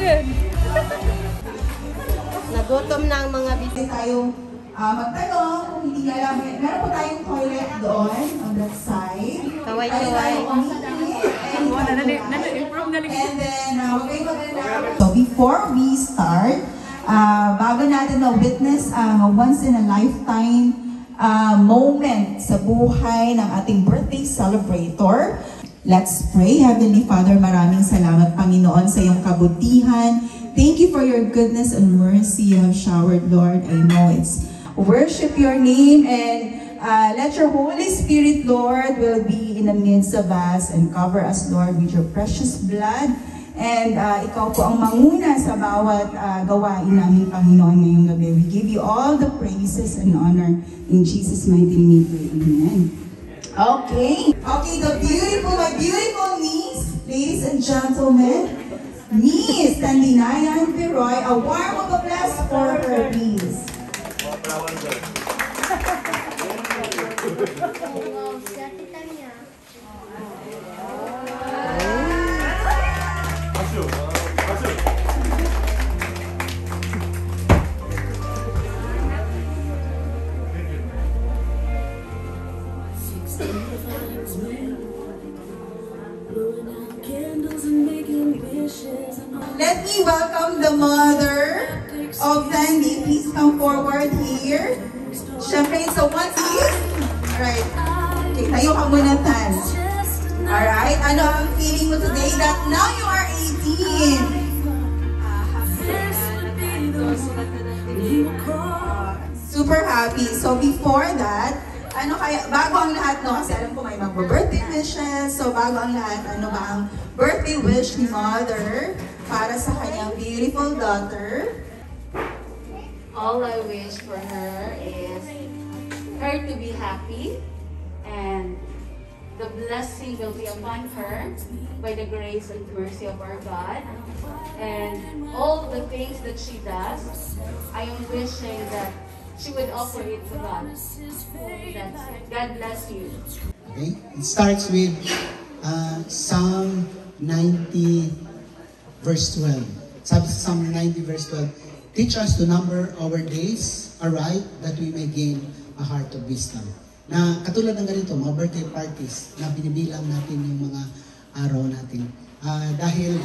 rin. Nagutom na ang mga Pwede tayong magtanong kung hindi nga lang. Meron po tayong toilet doon on that side. Kaway-kaway. And then, so before we start, bago natin na-witness ang once in a lifetime moment sa buhay ng ating birthday celebrator, let's pray. Heavenly Father, maraming salamat, Panginoon, sa iyong kabutihan. Thank you for your goodness and mercy you have showered, Lord. I know it's worship your name, and let your Holy Spirit, Lord, will be in the midst of us and cover us, Lord, with your precious blood. And ikaw po ang manguna sa bawat gawain namin, Panginoon, ngayong gabi. We give you all the praises and honor in Jesus' mighty name. Amen. Okay. Okay, my beautiful niece, ladies and gentlemen, Miss Tandinayan Piroy, a warm of applause for her, please. Let me welcome the mother of Dandy. Please come forward here. Siyempre, so once again, alright. Okay, tayo ka muna, Tan. Alright, ano ang feeling mo today that now you are 18? Super happy. So before that, ano kaya, bago ang lahat, no, kasi alam ko may mag-birthday wishes. So bago ang lahat, ano ba ang birthday wish ni Mother para sa kanyang beautiful daughter? All I wish for her is her to be happy, and the blessing will be upon her by the grace and mercy of our God. And all the things that she does, I am wishing that she would offer it to God. That's it. God bless you. Okay, it starts with Psalm 90 verse 12. Sabi sa Psalm 90 verse 12, teach us to number our days aright that we may gain a heart of wisdom. Na katulad ng ganito, mga birthday parties, na binibilang natin yung mga araw natin. Dahil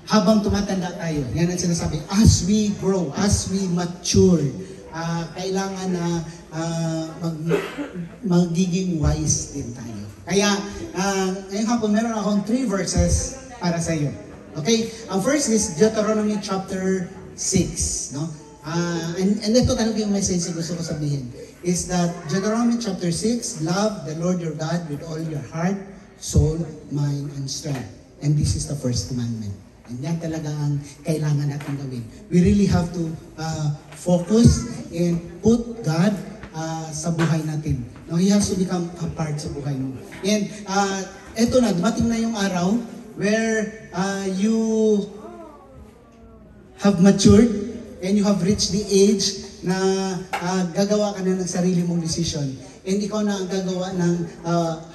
habang tumatanda tayo, yan ang sinasabi, as we grow, as we mature, kailangan na magiging wise din tayo. Kaya, ngayong hapon, meron akong 3 verses para sa iyo. Okay? Ang first is Deuteronomy chapter 6. No? And ito talaga yung message na gusto ko sabihin. Is that Deuteronomy chapter 6, love the Lord your God with all your heart, soul, mind, and strength. And this is the first commandment. And yan talaga ang kailangan natin gawin. We really have to focus and put God sa buhay natin. No, He has to become a part sa buhay mo. And eto na, dumating na yung araw where you have matured and you have reached the age na gagawa ka na ng sarili mong decision. And ikaw na ang gagawa ng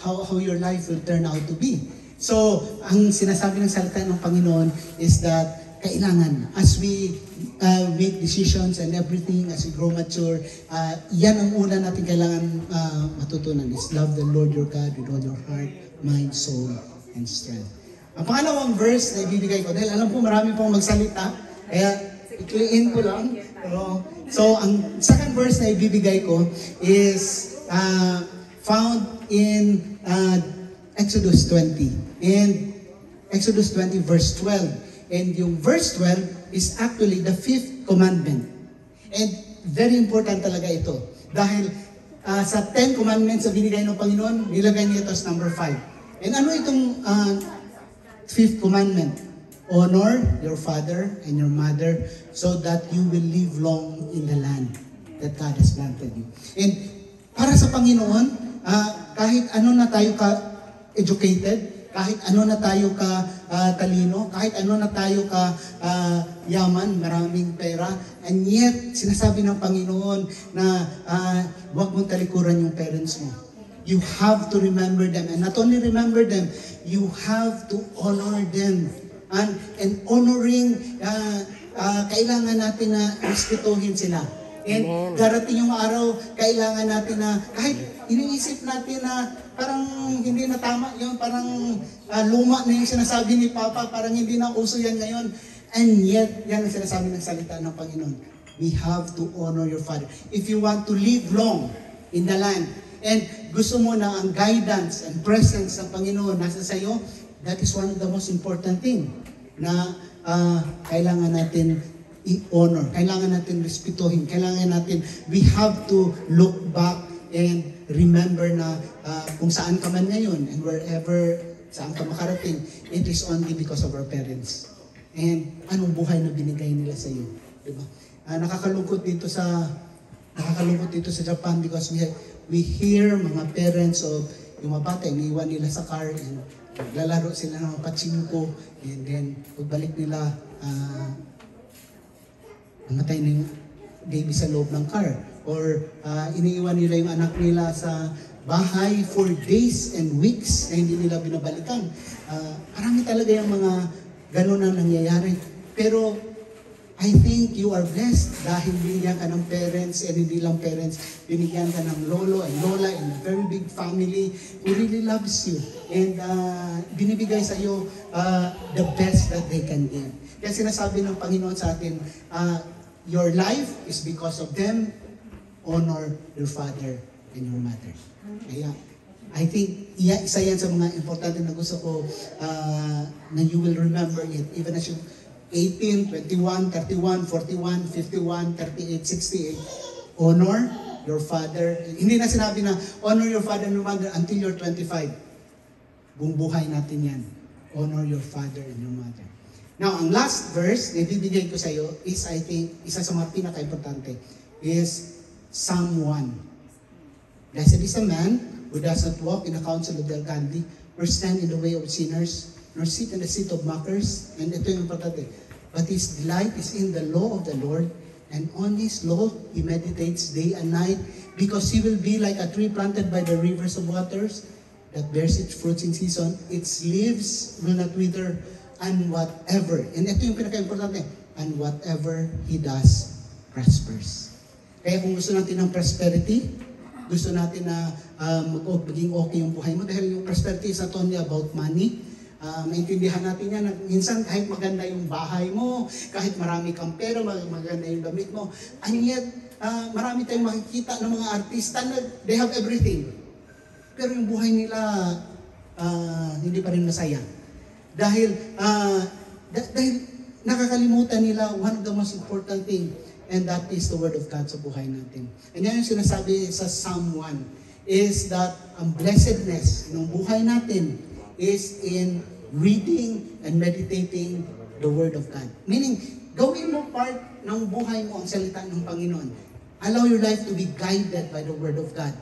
how your life will turn out to be. So, ang sinasabi ng salita ng Panginoon is that kailangan, as we make decisions and everything, as we grow mature, yan ang una natin kailangan matutunan is love the Lord your God with all your heart, mind, soul, and strength. Ang pangalawang verse na ibibigay ko, dahil alam ko marami pong magsalita, kaya i-clean ko lang. So, ang second verse na ibibigay ko is found in Exodus 20. And Exodus 20 verse 12. And yung verse 12 is actually the 5th commandment. And very important talaga ito. Dahil sa 10 commandments na binigay ng Panginoon, nilagay niya ito as number 5. And ano itong 5th commandment? Honor your father and your mother so that you will live long in the land that God has planted you. And para sa Panginoon, kahit ano na tayo ka-educated, kahit ano na tayo ka-talino, kahit ano na tayo ka-yaman, maraming pera, and yet, sinasabi ng Panginoon na huwag mong talikuran yung parents mo. You have to remember them. And not only remember them, you have to honor them And honoring, kailangan natin na respetuhin sila. And darating yung araw, kailangan natin na, kahit iniisip natin na parang hindi na tama yun, parang luma na yung sinasabi ni Papa, parang hindi na uso yan ngayon. And yet, yan ang sinasabi ng salita ng Panginoon. We have to honor your father. If you want to live long in the land, and gusto mo na ang guidance and presence ng Panginoon nasa sayo, that is one of the most important thing na kailangan natin i-honor, kailangan natin respetuhin, kailangan natin, we have to look back and remember na kung saan ka man ngayon and wherever, saan ka makarating, it is only because of our parents. And anong buhay na binigay nila sa iyo, diba? Nakakalungkot dito sa Japan because we hear mga parents of yung mga bata, iniwan nila sa car and naglalaro sila ng pachinko and then pagbalik nila namatay na yung baby sa loob ng car or iniiwan nila yung anak nila sa bahay for days and weeks na hindi nila binabalikan. Marami talaga yung mga ganun ang nangyayari. Pero I think you are blessed dahil binigyan ka ng parents and hindi lang parents, binigyan ka ng lolo and lola and a very big family who really loves you and binibigay sa iyo the best that they can give. Kaya sinasabi ng Panginoon sa atin, your life is because of them. Honor your father and your mother. Kaya, I think, isa yan sa mga importante na gusto ko na you will remember it. Even as you 18, 21, 31, 41, 51, 38, 68. Honor your father. Hindi na sinabi na honor your father and your mother until you're 25. Buong buhay natin yan. Honor your father and your mother. Now, ang last verse na ibibigay ko sa iyo is, I think, isa sa mga pinaka-importante is Psalm 1. Blessed is the man who does not walk in the counsel of the ungodly, nor stand in the way of sinners, nor sit in the seat of mockers. And ito yung importante. But his delight is in the law of the Lord, and on his law he meditates day and night, because he will be like a tree planted by the rivers of waters, that bears its fruits in season, its leaves will not wither, and whatever, and ito yung pinaka-importante, and whatever he does prospers. Kaya kung gusto natin ng prosperity, gusto natin na maging okay yung buhay mo, dahil yung prosperity is not only about money. Maintindihan natin yan, minsan kahit maganda yung bahay mo, kahit marami kang pera, maganda yung damit mo, and yet, marami tayong makikita ng mga artista na they have everything. Pero yung buhay nila, hindi pa rin masaya. Dahil nakakalimutan nila one of the most important thing, and that is the Word of God sa buhay natin. And yan yung sinasabi sa Psalm 1, is that ang blessedness ng buhay natin is in reading and meditating the Word of God. Meaning, gawin mo part ng buhay mo ang salita ng Panginoon. Allow your life to be guided by the Word of God.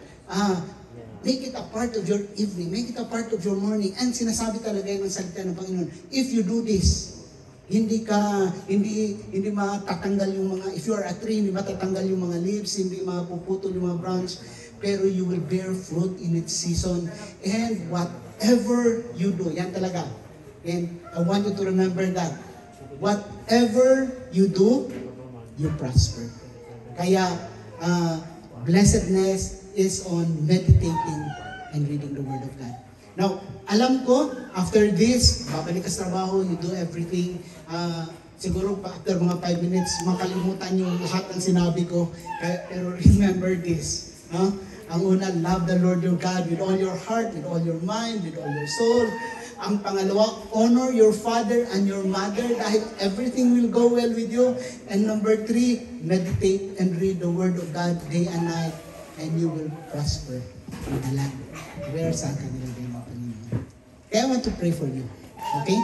Make it a part of your evening. Make it a part of your morning. And sinasabi talaga yung salita ng Panginoon. If you do this, hindi matatanggal yung mga, if you are a tree, hindi matatanggal yung mga leaves, hindi mapuputol yung mga branch, pero you will bear fruit in its season. And whatever you do, yan talaga. And I want you to remember that. Whatever you do, you prosper. Kaya, blessedness is on meditating and reading the Word of God. Now, alam ko, after this, babalik ka sa trabaho, you do everything. Siguro after mga 5 minutes, makalimutan yung lahat ng sinabi ko. Pero remember this. Ang una, love the Lord your God with all your heart, with all your mind, with all your soul. Ang pangalawa, honor your father and your mother dahil everything will go well with you. And number 3, meditate and read the Word of God day and night, and you will prosper in the land where saan ka nilagay ng Panginoon. Kaya I want to pray for you. Okay?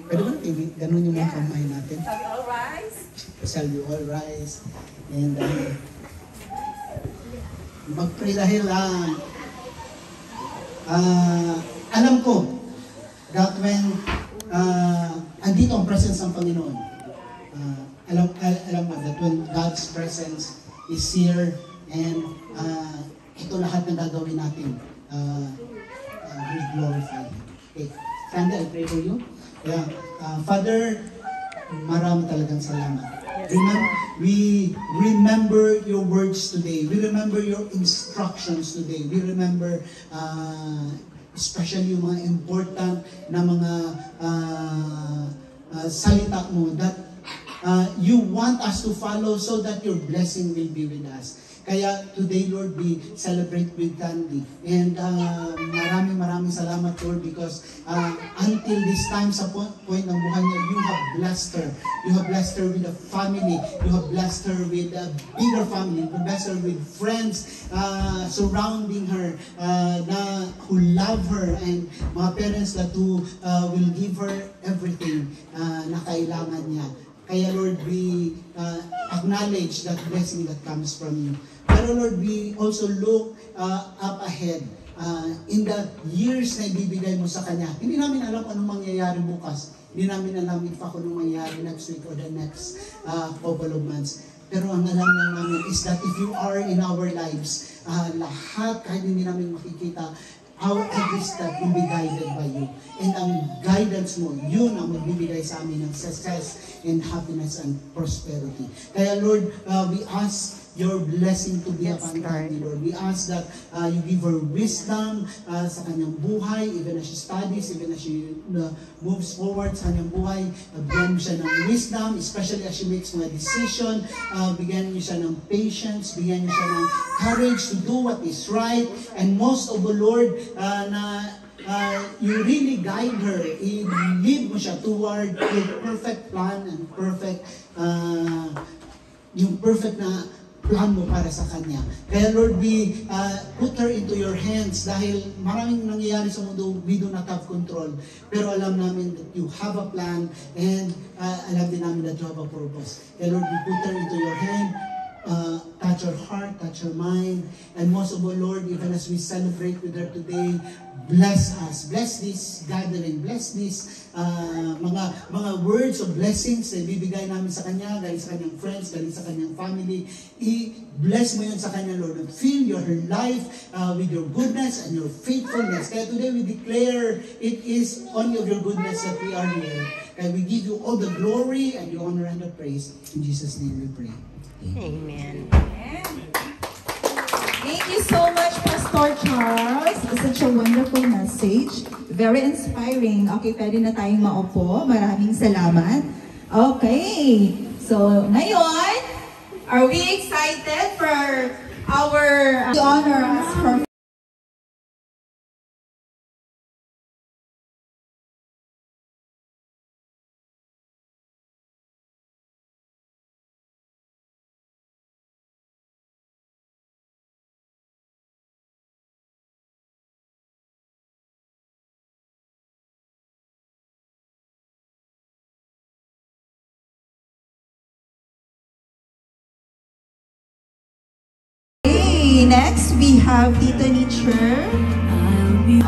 Pwede ba ganun yung mga kamay natin? Shall we all rise? Shall we all rise? And mag-pray dahil alam ko that when andito ang presence ng Panginoon, alam mo that when God's presence is here and ito lahat na gagawin natin, we glorify Him. Okay. Sandy, I pray for you. Yeah. Father, marami talagang salamat. We remember your words today. We remember your instructions today. We remember especially yung mga important na mga salita mo that you want us to follow so that your blessing will be with us. Kaya today, Lord, we celebrate with Candy. And maraming salamat, Lord, because until this time sa point ng buhay niya, you have blessed her. You have blessed her with a family. You have blessed her with a bigger family. You have blessed her with friends surrounding her who love her, and mga parents that who will give her everything na kailangan niya. Kaya Lord, we acknowledge that blessing that comes from you. Pero Lord, we also look up ahead in the years na ibibigay mo sa Kanya. Hindi namin alam anong mangyayari bukas. Hindi namin alam if ako anong mangyayari next week or the next couple of months. Pero ang alam lang namin is that if you are in our lives, lahat kahit hindi namin makikita, our every step will be guided by you. And ang guidance mo, yun ang magbibigay sa amin ng success and happiness and prosperity. Kaya Lord, we ask your blessing to be upon Candy, Lord. We ask that you give her wisdom sa kanyang buhay, even as she studies, even as she moves forward sa kanyang buhay. Bigyan mo siya ng wisdom, especially as she makes mga decision. Bigyan niyo siya ng patience, bigyan niyo siya ng courage to do what is right. And most of all, Lord, you really guide her, lead mo siya toward your perfect plan and perfect, yung perfect na plan mo para sa kanya. Kaya Lord, we put her into your hands dahil maraming nangyayari sa mundo, we do not have control. Pero alam namin that you have a plan, and alam din namin that you have a purpose. Kaya Lord, we put her into your hand, touch her heart, touch her mind, and most of all, Lord, even as we celebrate with her today, bless us, bless this gathering, bless this mga words of blessings na ibibigay namin sa kanya, galing sa kanyang friends, galing sa kanyang family. I-bless mo yun sa kanya, Lord, and fill her life with your goodness and your faithfulness. Kaya today we declare it is only of your goodness that we are here. Kaya we give you all the glory and the honor and the praise. In Jesus' name we pray. Amen. Thank you so much, Pastor Charles. Such a wonderful message. Very inspiring. Okay, pwede na tayong maupo. Maraming salamat. Okay. So, ngayon, are we excited for our honor as her next, we have Tito Nietzsche.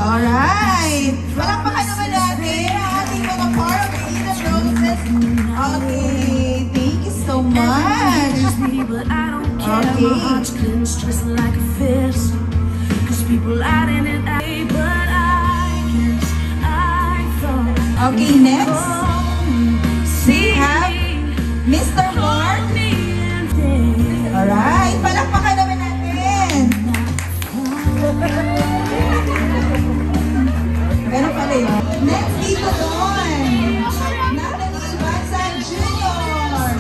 Alright. Palakpakan naman natin ang ating mga Parabellina Roses. Okay. Thank you so much. Okay. Okay, next, we have Mr. Mark. Alright. Palakpakan naman natin. Pero pala yun. Next, dito doon. Natalie Ibanzan Jr.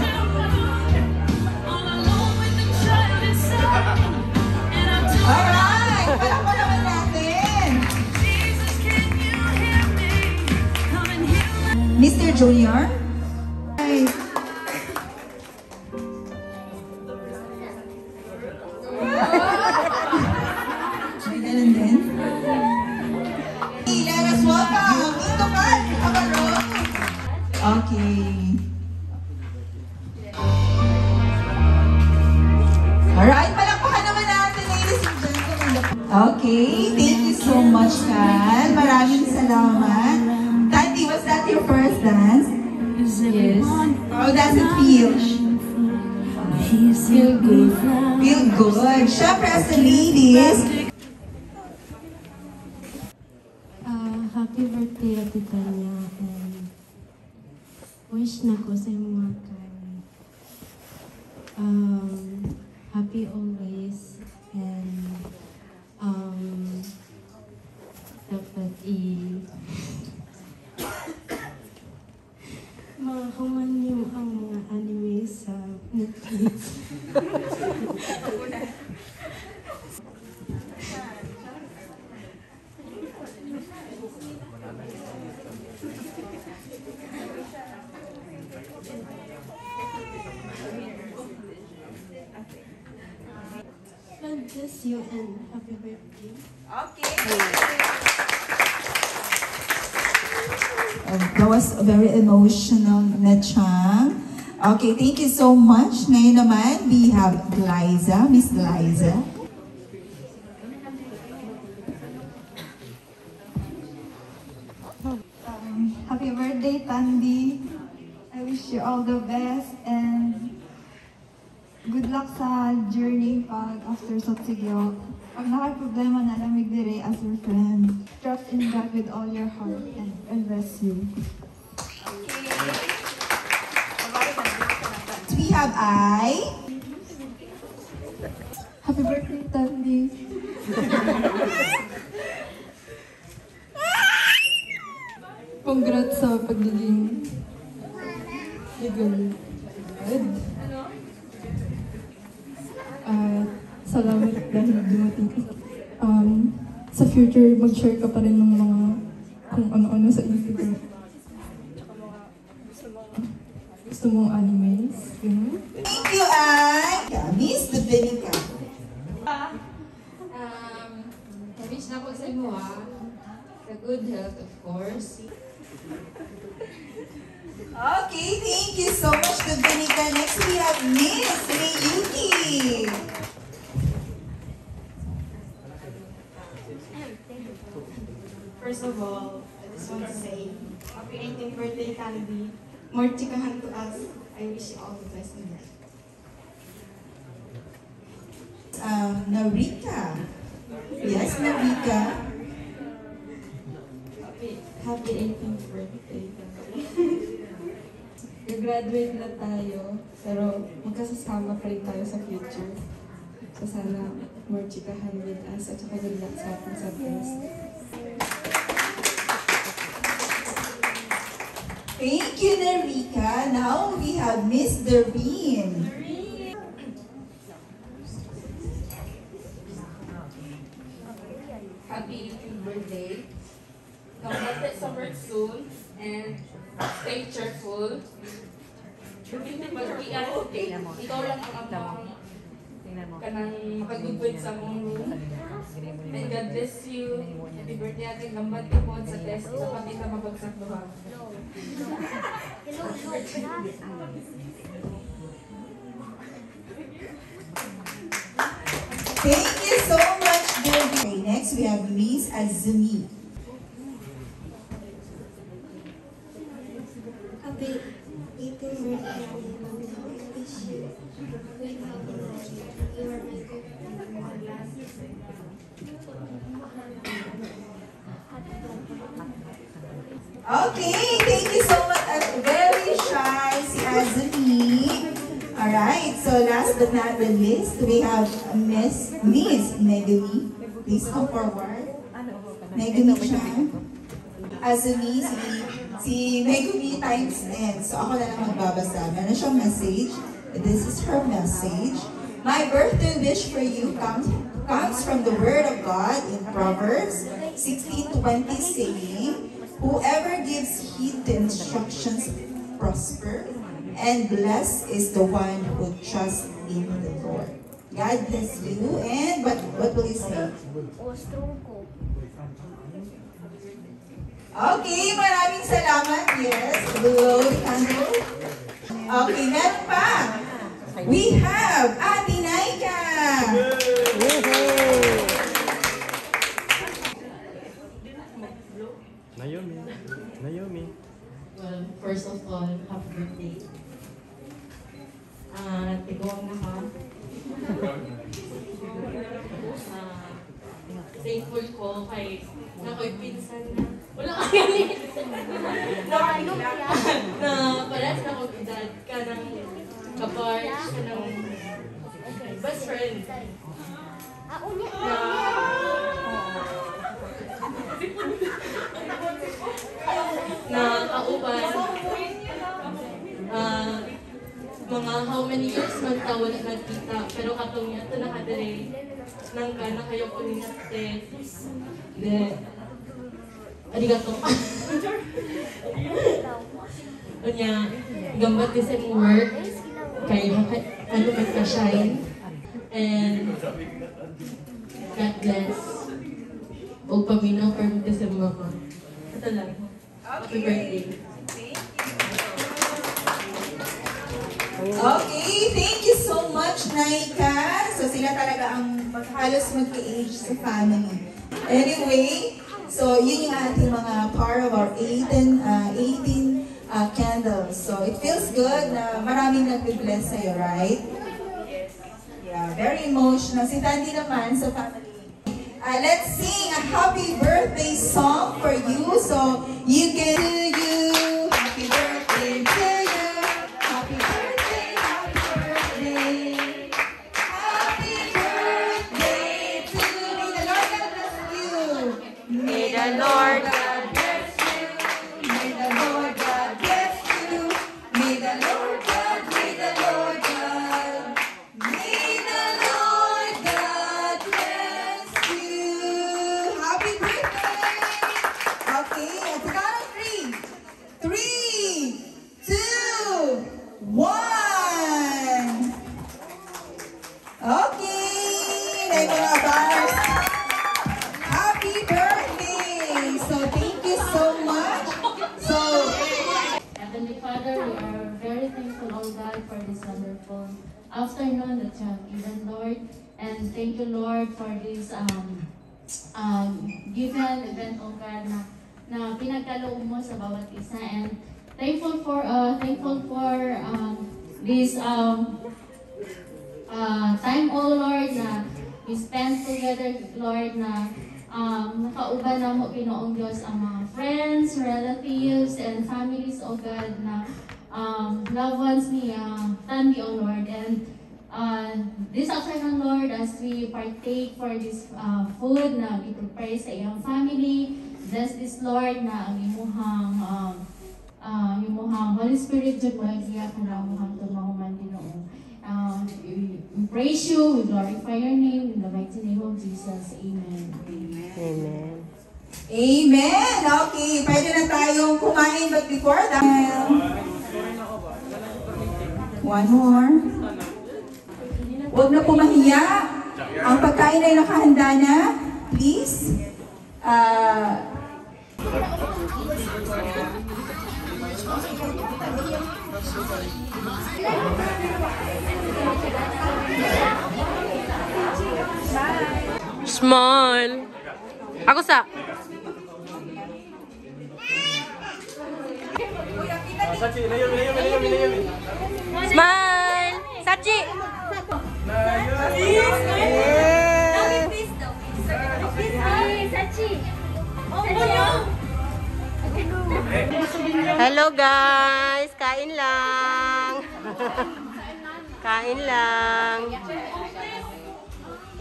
Alright. Palakpakan naman natin. Mr. Junior. Alright. And then, let us welcome Tito Pat Amaro. Okay. Alright, palakpakan naman natin, ladies and gentlemen. Okay, thank you so much, Kat. Maraming salamat. Tati, was that your first dance? Yes. How does it feel? Feel good. Feel good. Syempre, as the ladies, Happy birthday, Ate Tanya. And wish na ko sa mga kay happy always and dapat makakuman niyo ang mga anime sa Netflix. God bless you and happy birthday. That was very emotional na Chang. Okay, thank you so much. Ngayon naman, we have Liza, Miss Liza. Happy birthday, Tandy. I wish you all the best and good luck sa journey pag after Sotsigyo. Pag naka-problema na lamig dire as your friend. Trust in God with all your heart and God bless you. We have I. Happy birthday, Tandy. Congrats sa pagiging legal. Salamat dahil dumating ka. Sa future, mag-share ka pa rin ng mga kung ano-ano sa Instagram. Gusto mong animes. Thank you, I. Miss Dominica. Wish na ko sa inyo the good health of course. Okay, thank you so much, Dominica. Next, we have Miss Miyuki. First of all, I just want to say, happy 18th birthday, Candy. More chikahan to us. I wish you all the best in life. Narika. Yes, Narika. Happy 18th birthday. Graduate na tayo, pero magkasasama pa rin tayo sa future. So sana more chikahan with us at saka good luck sa atin sa best. Thank you, Narika. Now we have Miss Doreen. Happy 18th birthday. Come back sa work soon and stay cheerful. Ikaw lang ang amang kanang makagugod sa mong room. And God bless you. Happy birthday ating lambat po sa test. Sa pati ka mabagsak doon. Thank you so much, Doreen. Next, we have Miss Azumi. Happy 18th birthday, Mami. I wish you good health in life. You are my good Okay, thank you so much. Very shy, si Azumi. Alright, so last but not the least, we have Miss Megumi. Please come forward. Megumi siya. Azumi, si Megumi times N. So ako na lang magbabasa. Meron siyang message. This is her message. My birthday wish for you comes from the word of God in Proverbs 16:20, saying, whoever gives heed to instructions prosper, and blessed is the one who trusts in the Lord. God bless you. And what will you say? Okay, maraming salamat. Yes, blow the candle. Okay, meron pa. We have Ate Naika. Naomi. Well, first of all, happy birthday. Tigawang na ka. Thankful ko kay nako'y pinsan na wala kaya na pala ka ng kabarge ka ng best friend na kauban mga how many years man ta wala nagkita pero katong yato nakadire nang ka na kayo ko ni de arigato unya gambat din sa imong work kay ano magka-shine and God bless o paminaw for me sa mama ito lang happy birthday. Okay, thank you so much, Naika. So sila talaga ang halos magka-age sa family. Anyway, so yun yung ating mga part of our 18 candles. So it feels good na maraming nag-bless sa'yo, right? Yeah, very emotional. Si Tandy naman sa family. Let's sing a happy birthday song for you. So you can do you. Happy birthday to you. Happy birthday. May the Lord God bless you. May the Lord God bless you. May the Lord God, may the Lord God, may the Lord God bless you. Happy birthday! Okay, at the count of 3. 3, 2, 1. Okay, may mga bars. Happy birthday! So thank you so much. So Heavenly Father, we are very thankful, oh God, for this wonderful afternoon that you have given, Lord. And thank you, Lord, for this given event, oh God, na pinagkaloob mo sa bawat isa. And thankful for this time, oh Lord, na we spend together, Lord, na nakauban na mo, Pinoong Diyos, ang mga friends, relatives, and families, oh God, na loved ones ni Tandy, oh Lord. And this afternoon, Lord, as we partake for this food na we prepare sa iyong family, bless this, Lord, na ang imuhang Holy Spirit, Jud mo, iya ka na imuhang tumahuman, Pinoong. We praise you, we glorify your name, in the mighty name of Jesus. Amen. Amen. Amen! Okay, pwede na tayong kumain, but before that, one more. Huwag na pumahiya. Ang pagkain ay nakahanda na. Please. Smile. Ako sa. Smile. Sachi. Hello guys, kain lang. Kain lang.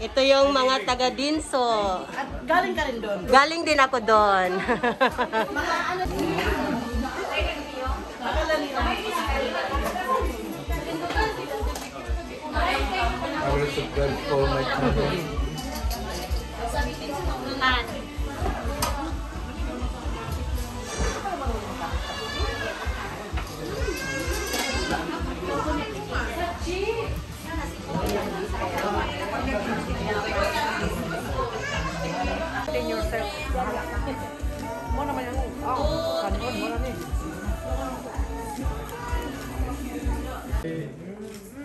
Ito yung mga taga Dinso. At galing ka rin doon? Galing din ako doon. I will subscribe for my channel.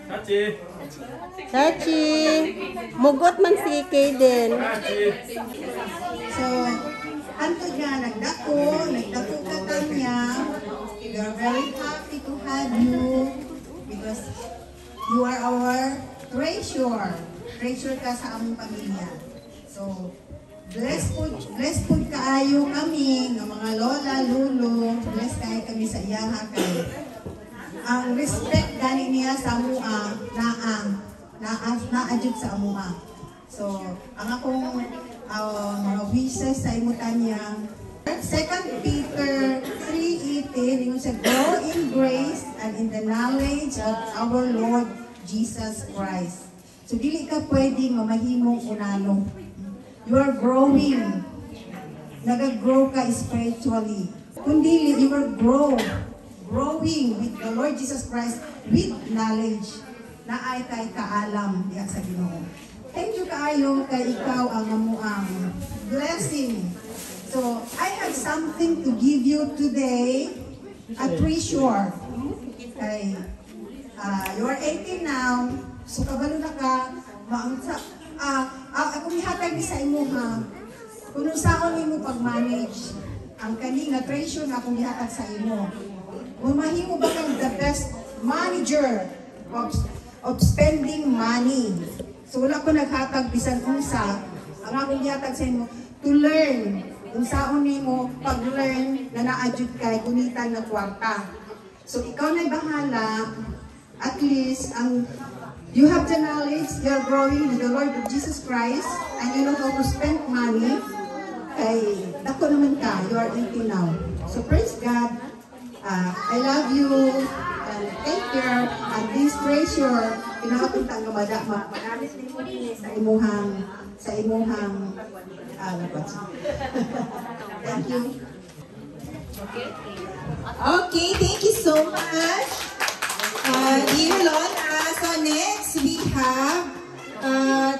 Sachi! Sachi! Mugot man si Kay din. So, anto niya, nagdako ka kanya. We are very happy to have you because you are our treasure. Treasure ka sa among pamilya. So, bless po kaayo kami, ng mga lola, lulo. Bless kayo kami sa iyaha kay ang respect gani niya sa mua naadjud sa mua. So, ang akong mga wishes sa imutan niya. 2 Peter 3:18, ingon siya, grow in grace and in the knowledge of our Lord Jesus Christ. So, dili ka pwedeng mamahimong unano. You are growing. Nag-grow ka spiritually. Kundi you are growing with the Lord Jesus Christ with knowledge. Naay kay kaalam diya sa Ginoo. Thank you kaayo kay ikaw ang amuang blessing. So, I have something to give you today, a treasure. Okay. You are 18 now, so kabalo na ka, akong ihatag ni sa imo ha, kung saan mo pag-manage, ang kaninga treasure na akong ihatag sa imo. Kung mahimo ba kang the best manager of spending money. So wala ko naghatag bisan unsa, ang akong ihatag sa imo, to learn, kung saan mo pag-learn na na-adjud kay kunitan na kwarta. So ikaw na'y bahala, at least, you have the knowledge, you're growing with the Lord of Jesus Christ, and you know how to spend money. Kay, dako naman ka, you are 18 now. So praise God, I love you, and take care, and this treasure, pinakapunta ang gamada, magamit din mo din sa imuhang, thank you. Okay, thank you so much. Dear Lola, so next we have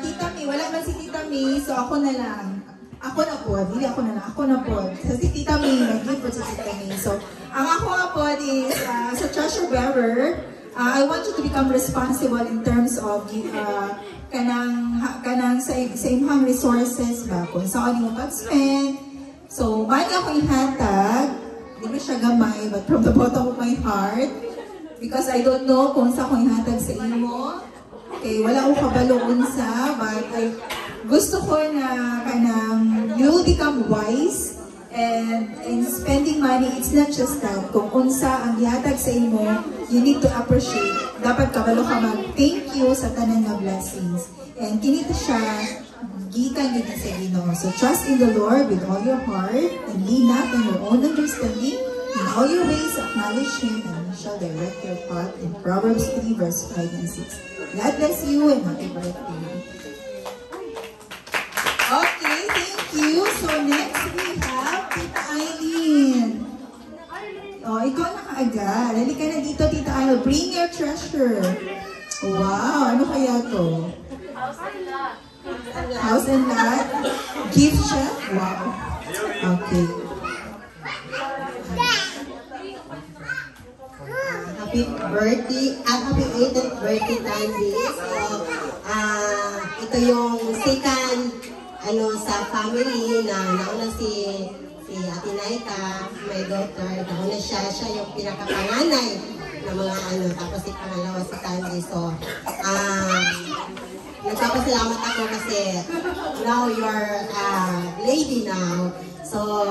Tita May. Wala man si Tita May, so ako na lang. Ako na po, hindi ako na lang, ako na po. So si Tita May, nag-give po si Tita May. So, ang ako nga po is, sa treasure bearer, I want you to become responsible in terms of kanang sa imong resources ba, kung saan mo pag-spend. So, bago ako ihatag, hindi mo siya gamay, but from the bottom of my heart, because I don't know kung saan ko ihatag sa imo. Okay, wala akong kabalo unsa, but gusto ko na kanang you will become wise, and in spending money, it's not just that. Kung unsa ang ihatag sa imo, you need to appreciate. Dapat kabalo ka mag-thank you sa tanan na blessings. And kinita siya, gikan din sa Ginoo. So trust in the Lord with all your heart, and lean not on your own understanding. In all your ways, acknowledge Him, and He shall direct your path. In Proverbs 3, verse 5 and 6. God bless you, and happy birthday. Okay, thank you. So next we have Tita Eileen. Oh, ikaw na kaagad. Halika na dito, Tita Eileen. Bring your treasure. Wow, ano kaya to? House and lot. Gift siya? Wow. Okay. Happy birthday at happy 18th birthday, Tandy. So, ito yung second sa family na nauna si Ate Naika, my daughter. Nauna siya yung pinakapanganay na mga tapos si pangalawa si Tandy. So, nagpapasalamat ako kasi now you are a lady now. So,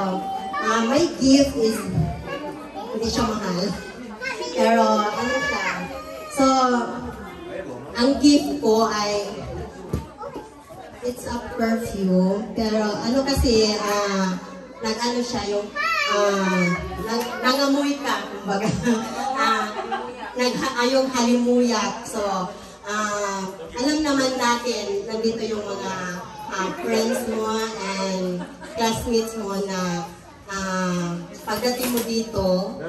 my gift is hindi siya mahal. Pero, siya? So, ang gift ko ay it's a perfume. Pero, kasi, nag-ano siya yung, nangamoy ka, kumbaga. Yung halimuyak. So, alam naman natin, nandito yung mga friends mo and classmates mo na pagdating mo dito,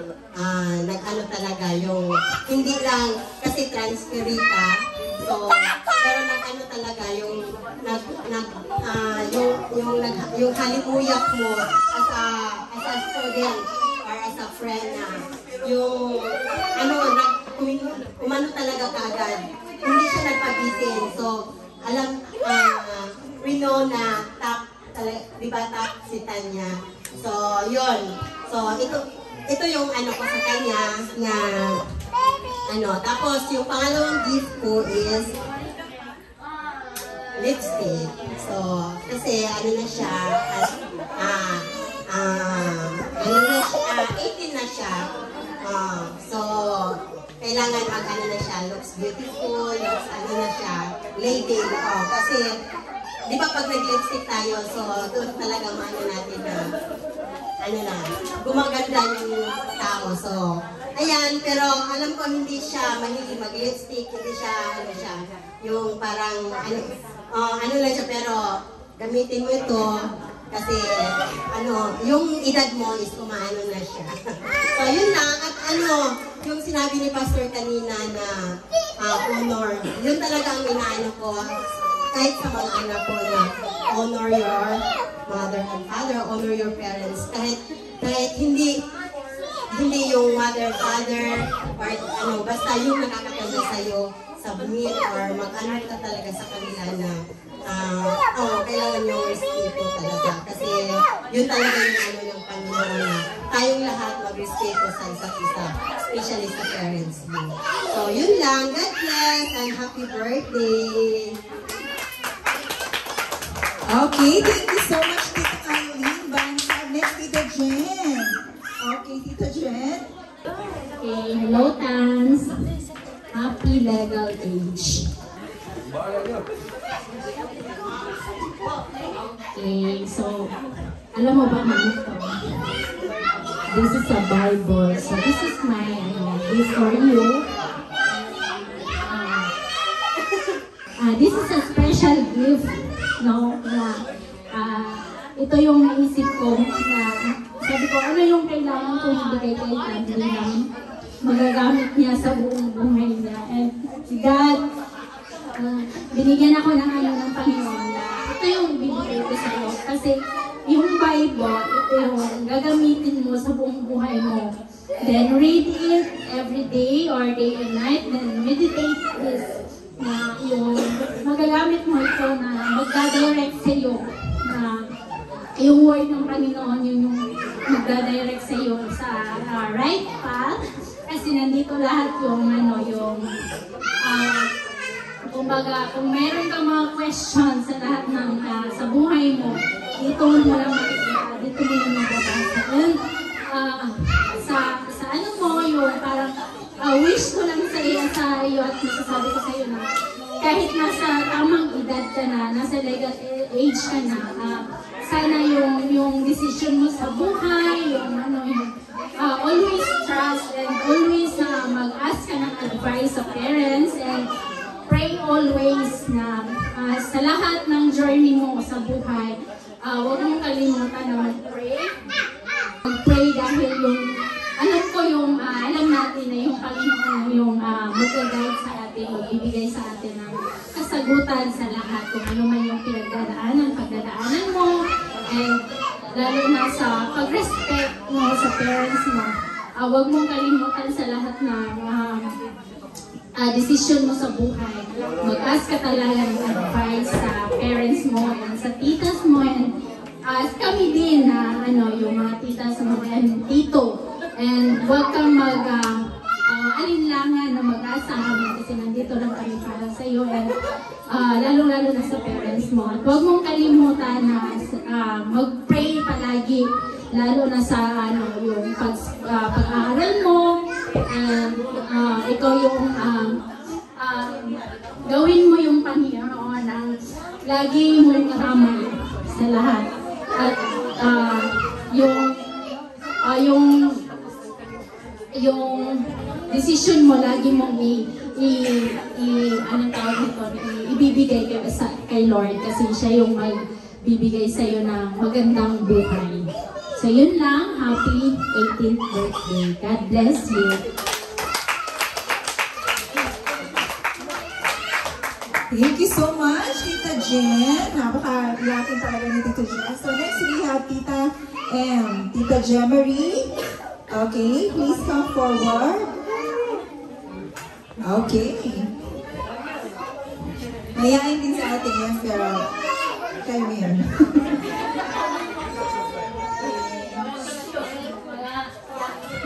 nag-ano talaga yung, hindi lang, kasi transferi ka, so, pero nag-ano talaga yung, yung halimuyak mo as a student or as a friend na, yung, kumano talaga kaagad, hindi siya nagpabitin, so, alam, we know na top, diba top si Tanya. So, yun. So, ito yung ko sa kanya na tapos yung pangalawang gift ko is lipstick. So, kasi na siya, 18 na siya. So, kailangan mag-ano na siya, looks beautiful, looks ano na siya, lady. Oh, kasi, di ba pag nag-lipstick tayo, so doon talaga maano natin na, ano na, gumaganda yung tao. So, ayan, pero alam ko hindi siya mahilig mag-lipstick, hindi siya, ano siya, yung parang, ano lang siya, pero gamitin mo ito, kasi, yung edad mo is kumaano na siya. So, yun lang. At yung sinabi ni Pastor kanina na honor, yun talaga ang inaano ko. Kahit sa mga anak ko na honor your mother and father, honor your parents. Kahit hindi yung mother, father, or basta yung nakakatanda sa'yo, submit or mag-ano ka talaga sa kanila na kailangan yung respeto talaga. Kasi yun talaga yung ng Panginoon na tayong lahat mag-respeto sa isa't isa, especially sa parents mo. So yun lang. God bless and happy birthday! Okay, thank you so much, Tita Eileen. Bangkag. Next, Tita Jen. Okay, Tita Jen. Okay, hello, Tans. Happy legal age. Okay, so, alam mo ba ano ito? This is a Bible. So, this is my gift for you. This is a special gift, no? Ito yung naisip ko na sabi ko, ano yung kailangan kong ibigay kay Tandy na magagamit niya sa buong buhay niya. And God, binigyan ako ng ng Panginoon na ito yung ibibigay ko sa iyo. Kasi yung Bible, ito yung gagamitin mo sa buong buhay mo. Then read it every day or day and night. Then meditate this na yung magagamit mo ito na magdadirect sa iyo. Na yung word ng Panginoon, yun yung magdadirect sa iyo sa right path. Kasi nandito lahat yung kumbaga, kung meron kang mga questions sa lahat ng sa buhay mo, dito mo lang makikita, dito mo lang mababasa. And sa ano mo, yung parang wish ko lang sa iyo at masasabi ko sa iyo na kahit nasa tamang edad ka na, nasa legal age ka na, sana yung decision mo sa buhay, yung always trust and always mag-ask ka ng advice sa parents and pray always na sa lahat ng journey mo sa buhay, huwag mong kalimutan na mag-pray. Mag-pray dahil alam natin na yung Panginoon yung mag-guide sa atin, magbibigay sa atin ng kasagutan sa lahat kung ano man yung pagdadaanan mo, and lalo na sa pag-respect mo sa parents mo. Huwag mong kalimutan sa lahat ng decision mo sa buhay. Mag-ask ka talaga ng advice sa parents mo and sa titas mo and kami din na yung mga titas mo and tito. And huwag kang alinlangan na mag-asa kami kasi nandito lang kami para sa iyo and lalong-lalo na sa parents mo. At huwag mong kalimutan na mag-pray palagi, lalo na sa yung pag-aaral mo, and ikaw yung gawin mo yung Panginoon ang lagi mong karamay sa lahat. At yung decision mo lagi mong ibibigay kay Lord kasi siya yung magbibigay sa iyo ng magandang buhay. So yun lang, happy 18th birthday. God bless you. Thank you so much, Tita Jen. Napaka-iyakin talaga ni Tita Jen. So next we have Tita M. Tita Jemery. Okay, please come forward. Okay. Mayayain din sa atin yan, pero kayo yun.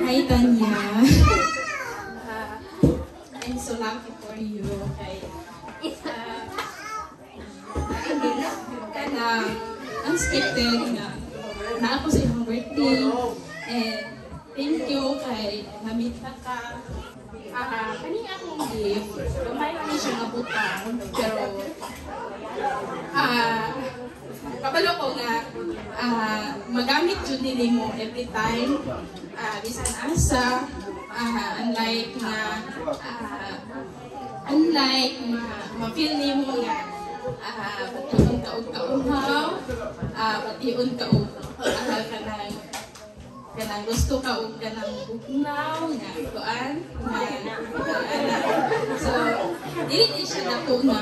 Hi, Tanya. I'm so lucky for you. Unexpected na ako sa iyong birthday. And thank you kay namita ka. Kaning akong gift, gamay lang siya nga butang, pero kabalo ko nga magamit jud nili mo every time, bisan asa, unlike ma-feel nimo nga patiun ka og kauhaw, patiun ka og kanang gusto ka og kanang bugnaw nga kuan so dili siya nato na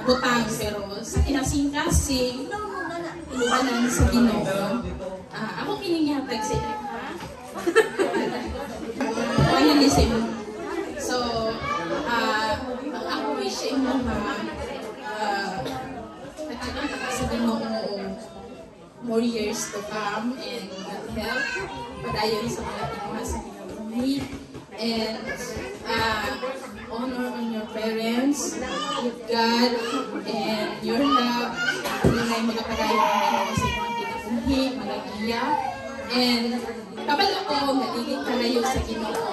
butang, pero sa kinasing-kasing iwanan sa Ginoo. Ako kiningihatag sa inyo, ha? Kaya ni sa inyo. So ako wish sa inyo nagkakata sa Ginoo more years to come and God help padayon sa mga tinuha sa kinabuhi, and honor on your parents with God and your love. Tunay magapadayon ang Ginoo sa mga kinabuhi, malagiya, and kabalo ko naligid kalayo sa Ginoo,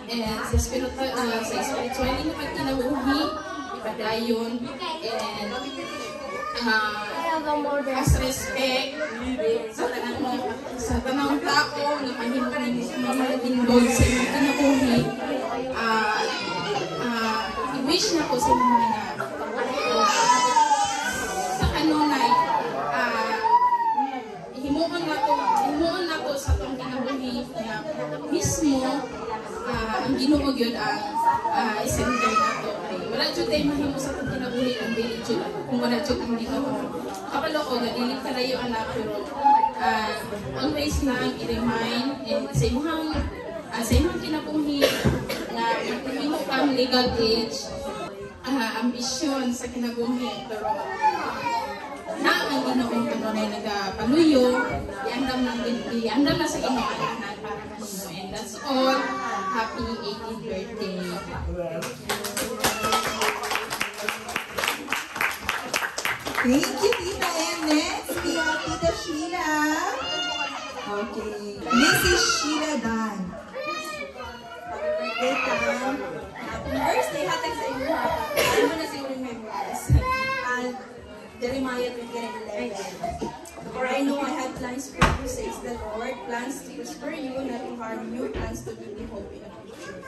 and sa spiritual na pagkinabuhi ipadayon, and as respect sa tanang tao na mahimong sa inyong kinabuhi. I-wish na ko sa mga sa kanunay himuon na to sa itong kinabuhi na mismo ang Ginoo gyud ang center nato. Wala jud tay mahimo sa itong kinabuhi ang dili jud kung wala jud ang Ginoo. Kapalo ko nga dili kalayo anak, pero always lang i-remind and sa imong kinabuhi na mahimo kang legal age, ambisyon sa kinabuhi, pero na ang Ginoo kanunay nagapaluyo, iandam na sa Ginoo ang tanan para kanimo. And that's all. Happy 18th birthday. Thank you, Tita. And next, we have Tita Sheila. Okay. Mrs. Sheila Dan. Birthday time. Birthday, hatag sa inyo. Ano mo na siguro yung memories? Jeremiah 29:11. For I know I have plans for you, says the Lord, plans to prosper you, not to harm you, plans to give you hope in the future.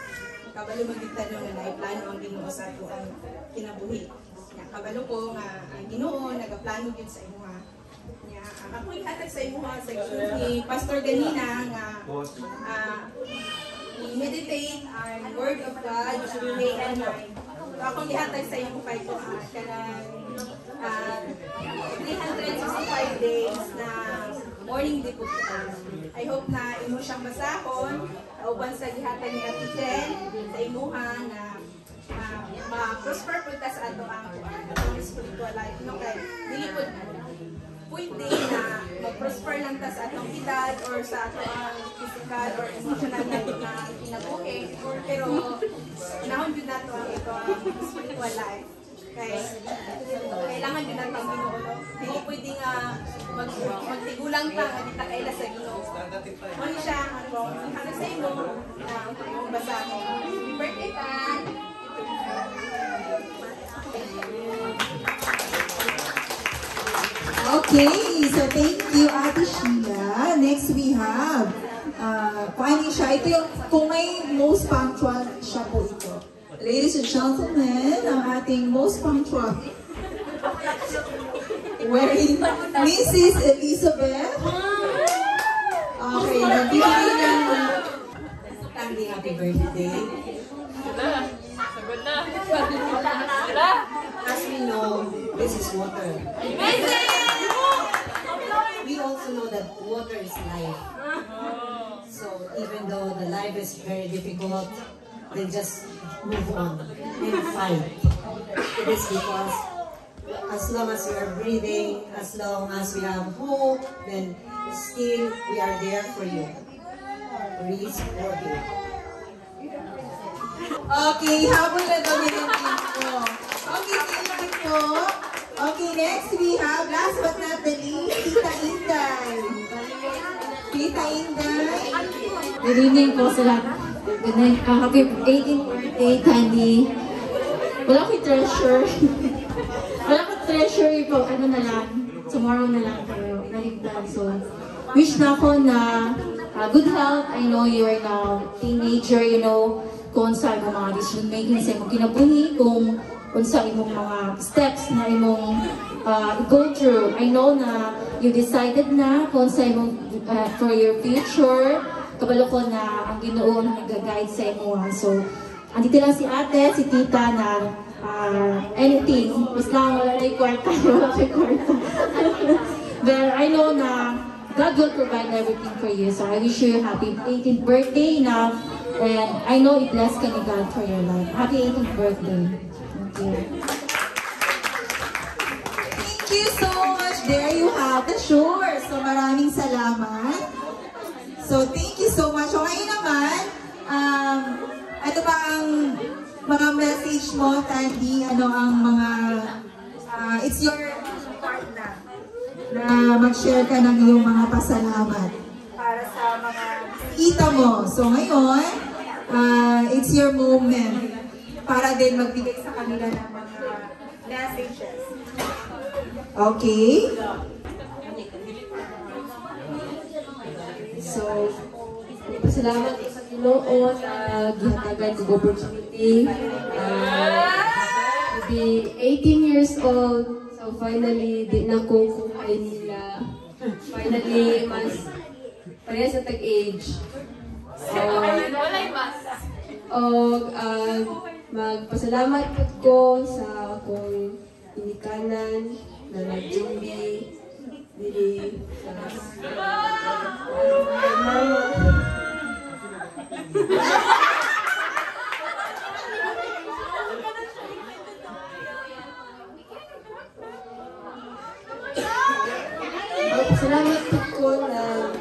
Kabalo magigtanong na plano ang Ginoo sa ato ang kinabuhi. Kabalo ko nga ang Ginoo nagaplano gyud sa imo ha. Ako ihatag sa imo sa ni Pastor ganina nga i-meditate ang Word of God day and night. Ako ihatag sa imo kay ko kanang 365 days na morning devotion. I hope na imo siyang basahon uban sa gihatag ni Ate Jen sa imuha na ma-prosper po ta sa ato ang spiritual life. No, kay dili po pwede na mag-prosper lang ta sa atong edad or sa ato ang physical or emotional life na kinabuhi, pero nahon din nato ang ito ang spiritual life. Kaya kailangan din natin ang Ginoo. Hindi pwede nga magtigulang ta nga dita kaila sa Ginoo. Ano siya ang hana sa imo ang basa mo. Birthday time. Okay, so thank you, Ate Sheila. Next we have, paano siya? Ito yung, kung may most punctual, siya po ito. Ladies and gentlemen, ang ating most punctual, wearing Mrs. Elizabeth. Okay, nagbibigay ng Tandy, happy birthday. As we know, this is water. We also know that water is life. So even though the life is very difficult, then just move on and fight. It is because as long as we are breathing, as long as we have hope, then still we are there for you. We support you. Okay, habol na kami ng info. Okay, thank you po. Okay, next we have, last but not the least, Tita Inday. Tita Inday. Good evening po sa lahat. Good night. Happy 18th birthday, Tandy. Wala akong treasure. Wala akong treasure ito. Ano na lang. Tomorrow na lang tayo. Naligtan. So, wish na ako na good health. I know you are now teenager, you know, kung sa imong mga decision making sa imong kinabuhi, kung sa imong mga steps na imong go through. I know na you decided na kung sa imong for your future. Kabalo ko na ang Ginoo na nag-guide sa imo. So, andito lang si ate, si tita na anything. Basta wala na yung kwarta. Wala na yung kwarta. But I know na God will provide everything for you. So I wish you a happy 18th birthday now. And I know i-bless ka ni God for your life. Happy 18th birthday. Thank you. Thank you so much. There you have the sure. So maraming salamat. So thank you so much. So ngayon naman, ano ba ang mga message mo, Tandy? Ano ang mga, it's your part na mag-share ka ng iyong mga pasalamat para sa mga kita mo. So ngayon, it's your moment para din magbigay sa kanila ng mga messages. Okay? So, pasalamat sa Ginoo na gihatagan ko opportunity to be 18 years old. So finally, di na ko kuhay nila. Finally, mas pareha sa tag-age. So, magpasalamat ko sa akong inikanan na nag-jumbi dili salamat ko na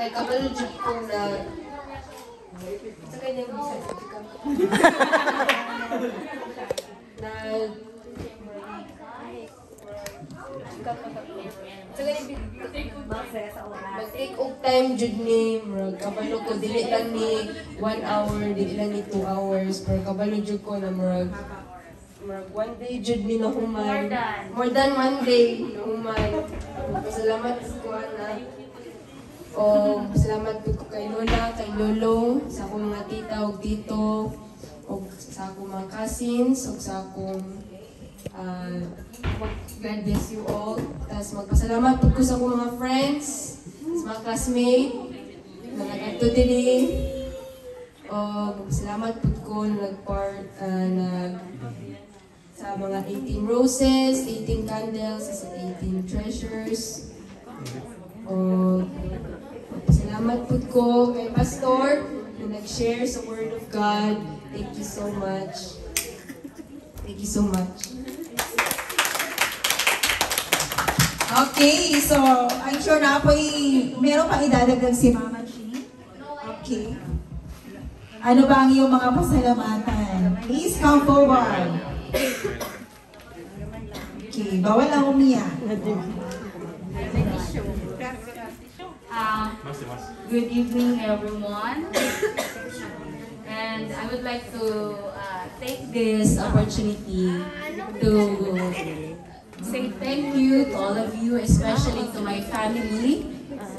kay kabalujud ko na sa kanyang bisa na mag-take og time jud ni kabalo ko dili lang ni 1 hour, dili lang ni 2 hours, pero kabalo jud ko na murag one day jud ni nahuman, more than 1 day nahuman. Pasalamat ko na salamat ko kay Lola, kay Lolo, sa akong mga tita ug tito, ug sa akong mga cousins, ug sa akong God bless you all. Tapos magpasalamat po ko sa akong mga friends, sa mga classmates, na nag-ato dili. Magpasalamat po ko na nag-part, sa mga 18 roses, 18 candles, sa 18 treasures. Magpasalamat po ko kay Pastor na nag-share sa Word of God. Thank you so much. Thank you so much. Okay, so I'm sure na po meron pang idadagdag si Mama G. Okay. Ano ba ang iyong mga pasalamatan? Please come forward. Okay, bawal lang umiyak. Good evening, everyone. And I would like to take this opportunity to say thank you to all of you, especially to my family,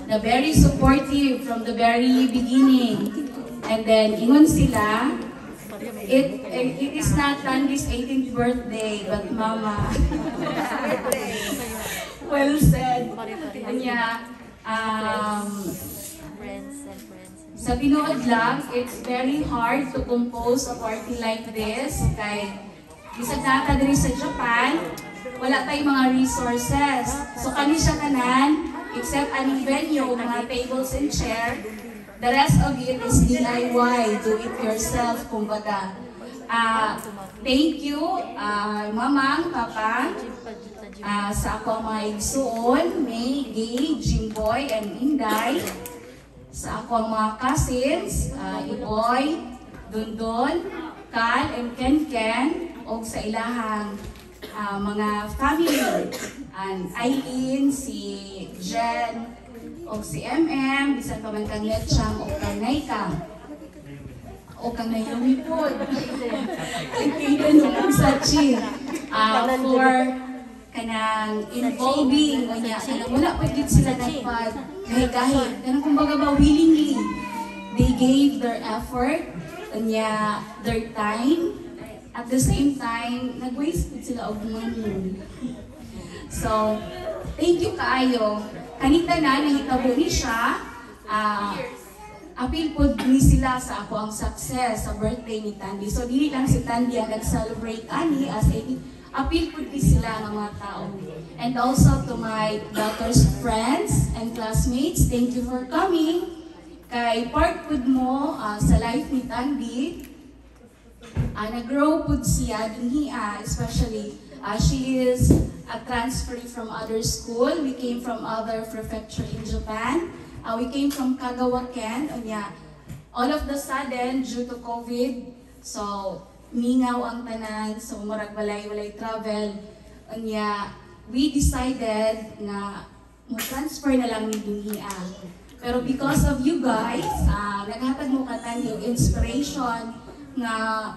na very supportive from the very beginning. And then, ingon sila, it is not Tandy's 18th birthday, but Mama. Well said. Kanya, sa tinuod lang, it's very hard to compose a party like this. Kay, isang nata diri sa Japan, wala tayong mga resources. So kani siya kanan, except aning venue, mga tables and chair, the rest of it is DIY, do it yourself, kumbaga. Thank you, Mamang, Papa, sa akong mga igsuon, May, Gay, Jimboy, and Inday, sa akong mga cousins, Iboy, Dondon, Cal, and Ken, o sa ilahang mga family, Aileen, si Jen, o si MM, bisan pa man kang Letchang o kang Naika. o kang Naomi po. Kailan mo sa cheer. For kanang involving o niya, kanang wala pa din sila nagpad kahit kanang kumbaga ba willingly. They gave their effort, kanya their time, at the same time, nag-waste sila og money. So, thank you kaayo. Kanita na, nahitabo ni siya, apil po ni sila sa ako ang success sa birthday ni Tandy. So, dili lang si Tandy ang nag-celebrate ani as apil po ni sila ng mga tao. And also to my daughter's friends and classmates, thank you for coming. Kay part po mo sa life ni Tandy, nag-grow po siya din especially she is a transferee from other school. We came from other prefecture in Japan. We came from Kagawa, Ken. All of the sudden, due to COVID, so mingaw ang tanan, so murag walay travel. We decided na mo-transfer na lang ni Dunia. Pero because of you guys, naghatag mo katan yung inspiration na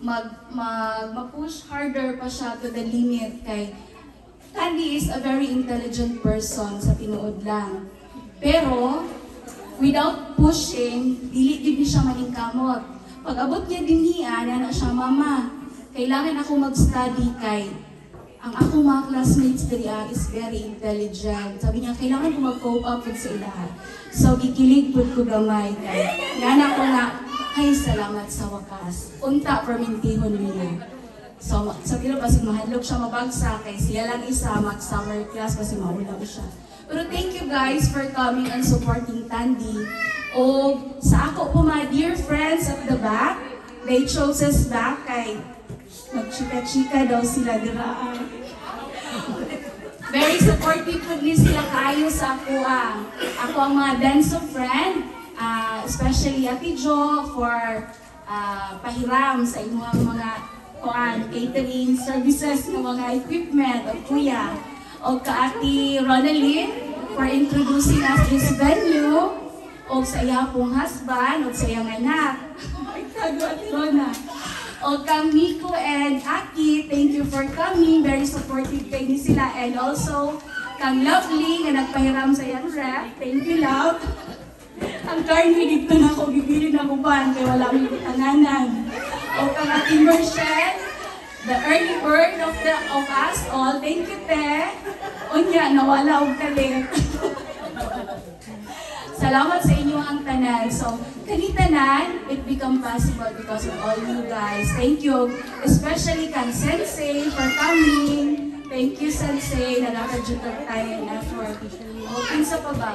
mag-push harder pa siya to the limit kay Tandy is a very intelligent person sa tinuod lang. Pero, without pushing, dili din siya maningkamot. Pag abot niya din niya, na siya, Mama, kailangan ako mag-study kay ang akong mga classmates diri is very intelligent. Sabi niya, kailangan ko mag-cope up with sa ilaha. So, gikilig po ko gamay kay. Nana ko nga, ay salamat sa wakas. Unta permintihon niya. So, sabi niya, kasi mahadlok siya mabagsak kay siya lang isa, mag-summer class kasi maulaw siya. Pero thank you guys for coming and supporting Tandy. O sa ako po mga dear friends at the back, they chose us back kay magchika-chika daw sila diraan. Very supportive po din sila kayo sa ako. Ako ang mga dance friend, especially Ate Jo for pahiram sa inyong mga catering services ng mga equipment o kuya. O ka Ate Ronaldine for introducing us this venue. O sa iya pong husband, o sa iyang anak. Tago Ate Rona. O kang Miko and Aki, thank you for coming. Very supportive kayo ni sila. And also, kang Lovely na nagpahiram sa iyang rep. Thank you, Love. Ang karne dito na ako, bibili na ko ba? Kaya wala may tanganan. O kang Ate Merchelle, the early bird of us all. Thank you, Te. Unya, nawala og kalit. Salamat sa inyo ang tanan. So, kanitanan, it become possible because of all you guys. Thank you, especially kang Sensei for coming. Thank you, Sensei, na nakadjutag tayo ng effort. O, pinsa pa ba?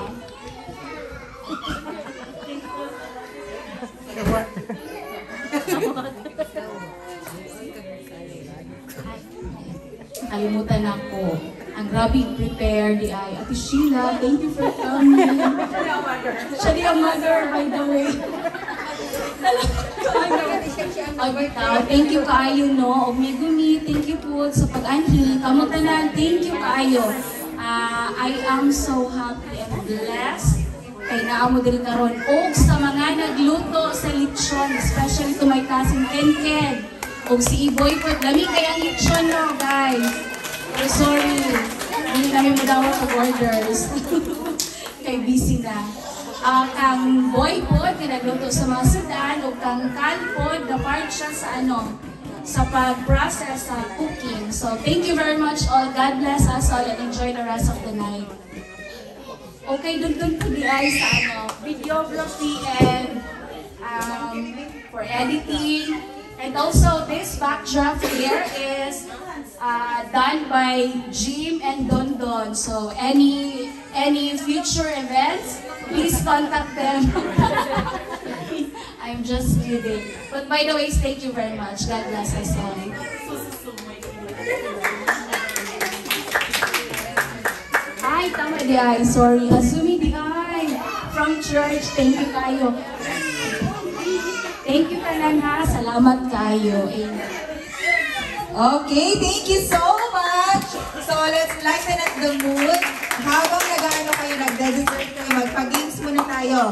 Kalimutan ako. Ang grabe prepare di ay. Ate Sheila, thank you for coming. Siya di ang mother, by the way. Thank you kaayo, no? Ogmigumi, thank you po sa pag-anhi. Kamutanan, thank you kaayo. I am so happy and blessed. Kay naamo din karon og sa mga nagluto sa lechon, especially to my cousin Ken. Og si Iboy po, lami kay ang lechon, no, guys. Pero sorry, hindi namin madawat sa orders. Kay busy na. Kang Boy po, kinagluto sa mga sudan, o kang Cal po, na part siya sa sa pag-process sa cooking. So, thank you very much all. God bless us all and enjoy the rest of the night. Okay, dun po di ay sa videography and for editing. And also, this backdrop here is done by Jim and Don. So, any future events, please contact them. I'm just kidding. But by the way, thank you very much. God bless us all. Ay, tama di ay. Sorry. Asumi di ay. From church. Thank you kayo. Thank you kanan ha. Salamat kayo. Amen. Okay, thank you so much. So let's lighten up the mood. Habang nag-ano kayo, nagde-dessert kayo, magpa-games muna tayo.